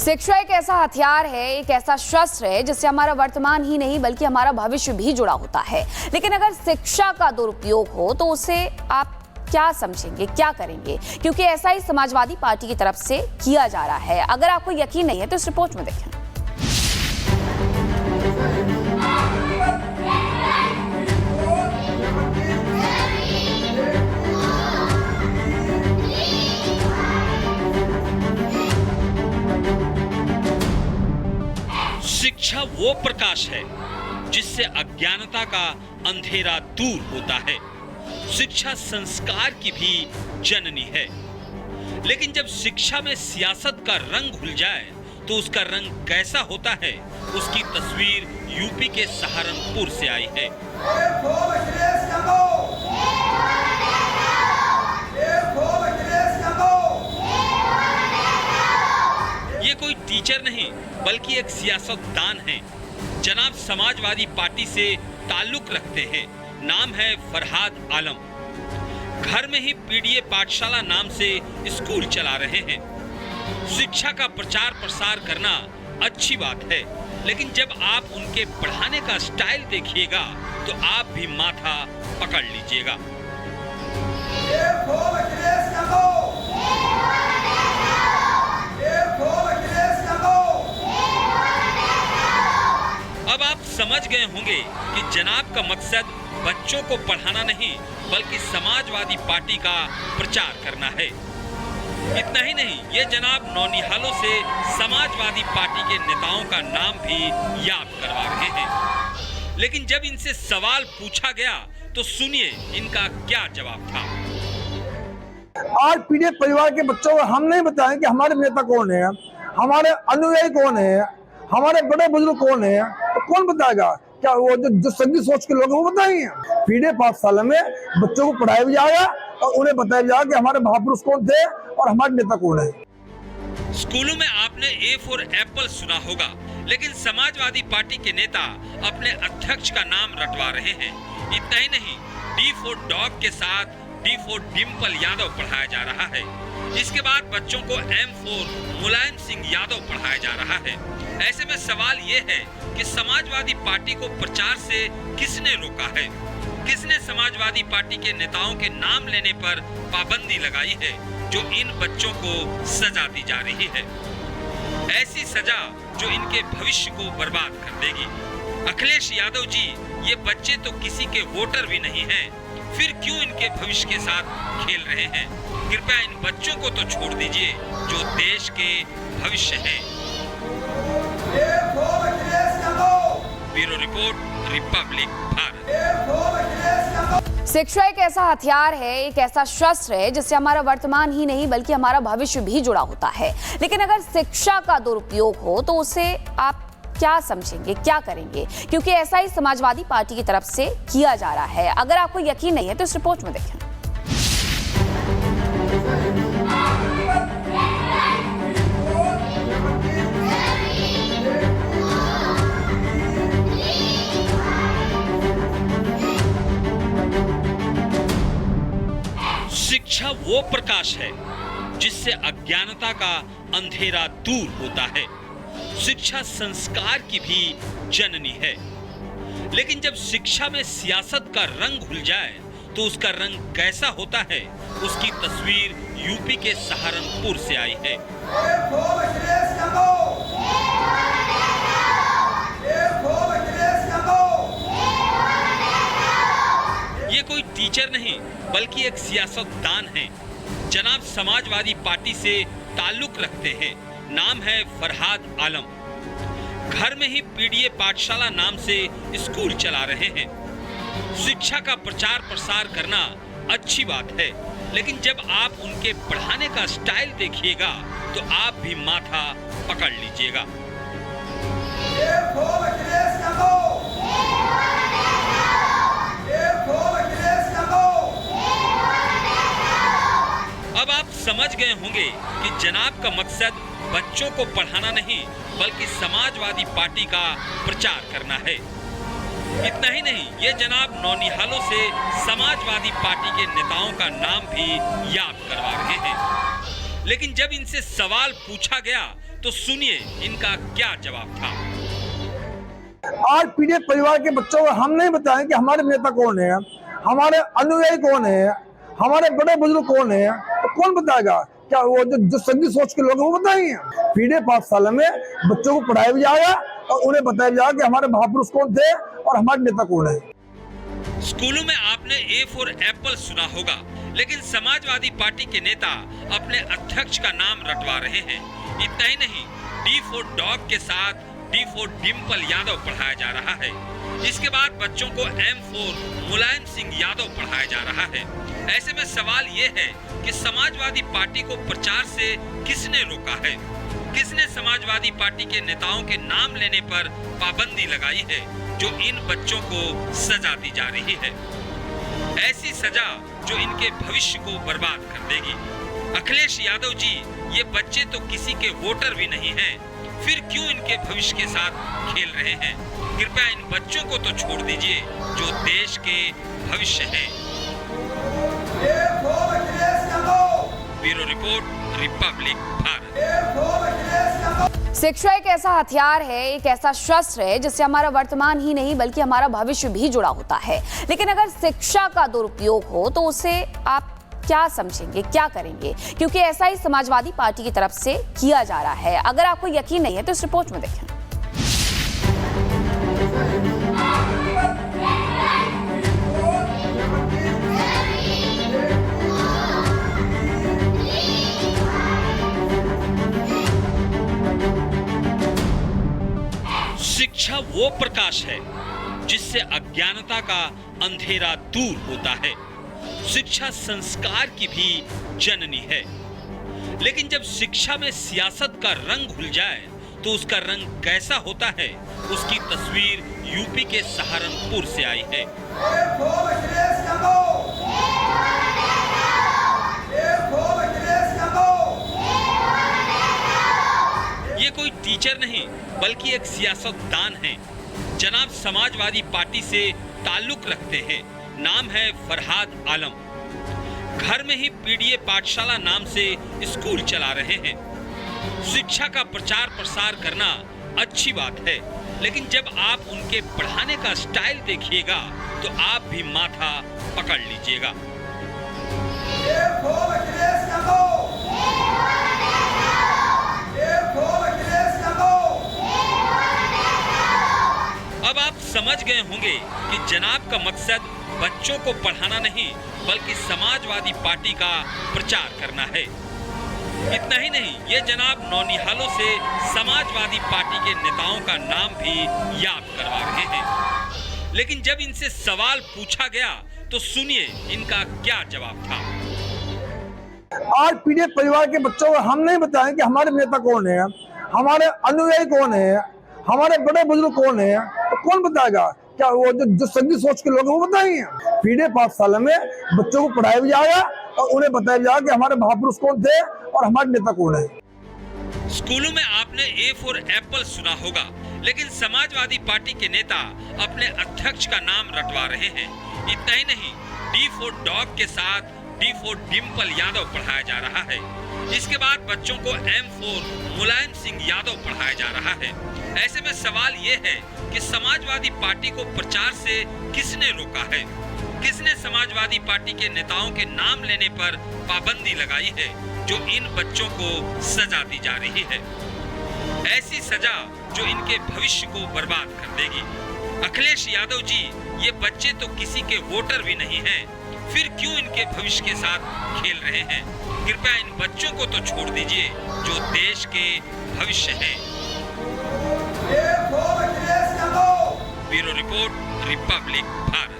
शिक्षा एक ऐसा हथियार है, एक ऐसा शस्त्र है जिससे हमारा वर्तमान ही नहीं बल्कि हमारा भविष्य भी जुड़ा होता है। लेकिन अगर शिक्षा का दुरुपयोग हो तो उसे आप क्या समझेंगे, क्या करेंगे? क्योंकि ऐसा ही समाजवादी पार्टी की तरफ से किया जा रहा है। अगर आपको यकीन नहीं है तो इस रिपोर्ट में देखें। शिक्षा वो प्रकाश है जिससे अज्ञानता का अंधेरा दूर होता है। शिक्षा संस्कार की भी जननी है। लेकिन जब शिक्षा में सियासत का रंग घुल जाए तो उसका रंग कैसा होता है, उसकी तस्वीर यूपी के सहारनपुर से आई है। ये कोई टीचर नहीं बल्कि एक सियासतदान है। जनाब समाजवादी पार्टी से ताल्लुक रखते हैं। नाम है फरहाद आलम। घर में ही पीडीए पाठशाला नाम से स्कूल चला रहे हैं। शिक्षा का प्रचार प्रसार करना अच्छी बात है, लेकिन जब आप उनके पढ़ाने का स्टाइल देखिएगा तो आप भी माथा पकड़ लीजिएगा। अब आप समझ गए होंगे कि जनाब का मकसद बच्चों को पढ़ाना नहीं बल्कि समाजवादी पार्टी का प्रचार करना है। इतना ही नहीं, ये जनाब नौनिहालों से समाजवादी पार्टी के नेताओं का नाम भी याद करवा रहे हैं। लेकिन जब इनसे सवाल पूछा गया तो सुनिए इनका क्या जवाब था। आज पीड़ित परिवार के बच्चों को हम नहीं बताएं कि हमारे नेता कौन है, हमारे अनुयायी कौन है, हमारे बड़े बुजुर्ग कौन है, तो कौन बताएगा? क्या वो जो संगीत सोच के लोग हैं वो बताएंगे? पीड़ित पाठशाला में बच्चों को पढ़ाया भी जाएगा और उन्हें बताया जाएगा कि हमारे महापुरुष कौन थे और हमारे नेता कौन है। स्कूलों में आपने ए फॉर एप्पल सुना होगा, लेकिन समाजवादी पार्टी के नेता अपने अध्यक्ष का नाम रटवा रहे हैं। इतना ही नहीं, डी फॉर डॉग के साथ डी फॉर डिम्पल यादव पढ़ाया जा रहा है। इसके बाद बच्चों को एम फॉर मुलायम सिंह यादव पढ़ाया जा रहा है। ऐसे में सवाल ये है कि समाजवादी पार्टी को प्रचार से किसने रोका है? किसने समाजवादी पार्टी के नेताओं के नाम लेने पर पाबंदी लगाई है जो इन बच्चों को सजा दी जा रही है? ऐसी सजा जो इनके भविष्य को बर्बाद कर देगी। अखिलेश यादव जी, ये बच्चे तो किसी के वोटर भी नहीं हैं, फिर क्यों इनके भविष्य के साथ खेल रहे हैं? कृपया इन बच्चों को तो छोड़ दीजिए जो देश के भविष्य हैं। Bureau report, Republic Bharat. शिक्षा एक ऐसा हथियार है, एक ऐसा शस्त्र है जिससे हमारा वर्तमान ही नहीं बल्कि हमारा भविष्य भी जुड़ा होता है। लेकिन अगर शिक्षा का दुरुपयोग हो तो उसे आप क्या समझेंगे, क्या करेंगे? क्योंकि ऐसा ही समाजवादी पार्टी की तरफ से किया जा रहा है। अगर आपको यकीन नहीं है तो इस रिपोर्ट में देखें। शिक्षा वो प्रकाश है जिससे अज्ञानता का अंधेरा दूर होता है। शिक्षा संस्कार की भी जननी है। लेकिन जब शिक्षा में सियासत का रंग घुल जाए तो उसका रंग कैसा होता है, उसकी तस्वीर यूपी के सहारनपुर से आई है। ये कोई टीचर नहीं बल्कि एक सियासतदान है। जनाब समाजवादी पार्टी से ताल्लुक रखते हैं। नाम है फरहाद आलम। घर में ही पीडीए पाठशाला नाम से स्कूल चला रहे हैं। शिक्षा का प्रचार प्रसार करना अच्छी बात है, लेकिन जब आप उनके पढ़ाने का स्टाइल देखिएगा तो आप भी माथा पकड़ लीजिएगा। अब आप समझ गए होंगे कि जनाब का मकसद बच्चों को पढ़ाना नहीं बल्कि समाजवादी पार्टी का प्रचार करना है। इतना ही नहीं, ये जनाब नौनिहालों से समाजवादी पार्टी के नेताओं का नाम भी याद करवा रहे हैं। लेकिन जब इनसे सवाल पूछा गया तो सुनिए इनका क्या जवाब था। आज पीड़ित परिवार के बच्चों को हम नहीं बताएं कि हमारे नेता कौन है, हमारे अनुयायी कौन है, हमारे बड़े बुजुर्ग कौन है, तो कौन बताएगा? क्या वो जो संगी सोच के लोग वो बताएंगे? पीड़ित पाठशाला में बच्चों को पढ़ाया भी जाएगा और उन्हें बताया जाएगा कि हमारे महापुरुष कौन थे और हमारे नेता कौन है। स्कूलों में आपने ए फॉर एप्पल सुना होगा, लेकिन समाजवादी पार्टी के नेता अपने अध्यक्ष का नाम रटवा रहे हैं। इतना ही नहीं, डी फॉर डॉग के साथ डी फॉर डिम्पल यादव पढ़ाया जा रहा है। इसके बाद बच्चों को एम फॉर मुलायम सिंह यादव पढ़ाया जा रहा है। ऐसे में सवाल ये है कि समाजवादी पार्टी को प्रचार से किसने रोका है? किसने समाजवादी पार्टी के नेताओं के नाम लेने पर पाबंदी लगाई है, जो इन बच्चों को सजा दी जा रही है? ऐसी सजा जो इनके भविष्य को बर्बाद कर देगी। अखिलेश यादव जी, ये बच्चे तो किसी के वोटर भी नहीं हैं, फिर क्यों इनके भविष्य के साथ खेल रहे हैं? कृपया इन बच्चों को तो छोड़ दीजिए जो देश के भविष्य हैं। Bureau report, Republic Bharat. शिक्षा एक ऐसा हथियार है, एक ऐसा शस्त्र है जिससे हमारा वर्तमान ही नहीं बल्कि हमारा भविष्य भी जुड़ा होता है। लेकिन अगर शिक्षा का दुरुपयोग हो तो उसे आप क्या समझेंगे, क्या करेंगे? क्योंकि ऐसा ही समाजवादी पार्टी की तरफ से किया जा रहा है। अगर आपको यकीन नहीं है तो इस रिपोर्ट में देखें। शिक्षा वो प्रकाश है जिससे अज्ञानता का अंधेरा दूर होता है। शिक्षा संस्कार की भी जननी है। लेकिन जब शिक्षा में सियासत का रंग घुल जाए तो उसका रंग कैसा होता है, उसकी तस्वीर यूपी के सहारनपुर से आई है। ये कोई टीचर नहीं बल्कि एक सियासतदान है। जनाब समाजवादी पार्टी से ताल्लुक रखते हैं। नाम है फरहाद आलम। घर में ही पीडीए पाठशाला नाम से स्कूल चला रहे हैं। शिक्षा का प्रचार प्रसार करना अच्छी बात है, लेकिन जब आप उनके पढ़ाने का स्टाइल देखिएगा तो आप भी माथा पकड़ लीजिएगा। अब आप समझ गए होंगे कि जनाब का मकसद बच्चों को पढ़ाना नहीं बल्कि समाजवादी पार्टी का प्रचार करना है। इतना ही नहीं, ये जनाब नौनिहालों से समाजवादी पार्टी के नेताओं का नाम भी याद करवा रहे हैं। लेकिन जब इनसे सवाल पूछा गया तो सुनिए इनका क्या जवाब था। आज पीड़ित परिवार के बच्चों को हम नहीं बताएं कि हमारे नेता कौन है, हमारे अनुयायी कौन है, हमारे बड़े बुजुर्ग कौन है, तो कौन बताएगा? क्या वो जो संगी सोच के लोग वो बताएंगे? पीड़ित पाठशाला में बच्चों को पढ़ाया भी जाएगा और उन्हें बताया जाएगा कि हमारे महापुरुष कौन थे और हमारे नेता कौन है। स्कूलों में आपने ए फॉर एप्पल सुना होगा, लेकिन समाजवादी पार्टी के नेता अपने अध्यक्ष का नाम रटवा रहे हैं। इतना ही नहीं, डी फॉर डॉग के साथ डी फॉर डिम्पल यादव पढ़ाया जा रहा है। इसके बाद बच्चों को एम फॉर मुलायम सिंह यादव पढ़ाया जा रहा है। ऐसे में सवाल ये है कि समाजवादी पार्टी को प्रचार से किसने रोका है? किसने समाजवादी पार्टी के नेताओं के नाम लेने पर पाबंदी लगाई है, जो इन बच्चों को सजा दी जा रही है? ऐसी सजा जो इनके भविष्य को बर्बाद कर देगी। अखिलेश यादव जी, ये बच्चे तो किसी के वोटर भी नहीं हैं, फिर क्यों इनके भविष्य के साथ खेल रहे हैं? कृपया इन बच्चों को तो छोड़ दीजिए जो देश के भविष्य हैं। Bureau report, Republic Bharat.